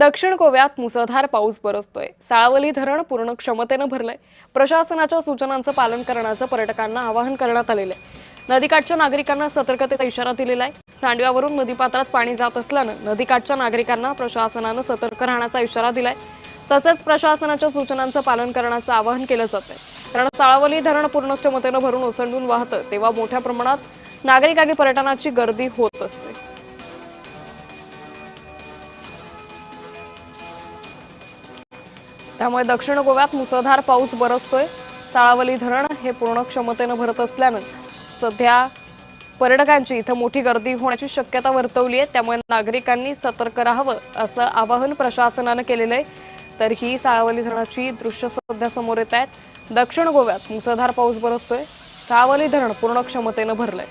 दक्षिण गोव्यात मुसळधार पाऊस बरसतोय। साळावली धरण पूर्ण क्षमतेने भरलंय। प्रशासनाच्या सूचनांचं पालन करण्याचं पर्यटकांना आवाहन करण्यात आलेलं आहे। नदीकाठच्या नागरिकांना सतर्कतेचा इशारा दिलेला आहे। सांडव्यावरून नदीपात्रात पाणी जात असल्यानं नदीकाठच्या नागरिकांना प्रशासनानं सतर्क राहण्याचा इशारा दिलाय। तसेच प्रशासनाच्या सूचनांचं पालन करण्याचं आवाहन केलं जातंय। कारण साळावली धरण पूर्ण क्षमतेने भरून ओसंडून वाहतं तेव्हा मोठ्या प्रमाणात नागरिक आणि पर्यटनाची गर्दी होत असते। त्यामुळे दक्षिण गोव्यात मुसळधार पाऊस बरसतोय। साळावली धरण हे पूर्ण क्षमतेने भरत असल्यानं सध्या पर्यटकांची इथं मोठी गर्दी होण्याची शक्यता वर्तवली आहे। त्यामुळे नागरिकांनी सतर्क राहावं असं आवाहन प्रशासनानं केलेलं आहे। तर ही साळावली धरणाची दृश्य सध्या समोर येत आहेत। दक्षिण गोव्यात मुसळधार पाऊस बरसतोय। साळावली धरण पूर्ण क्षमतेने भरलंय।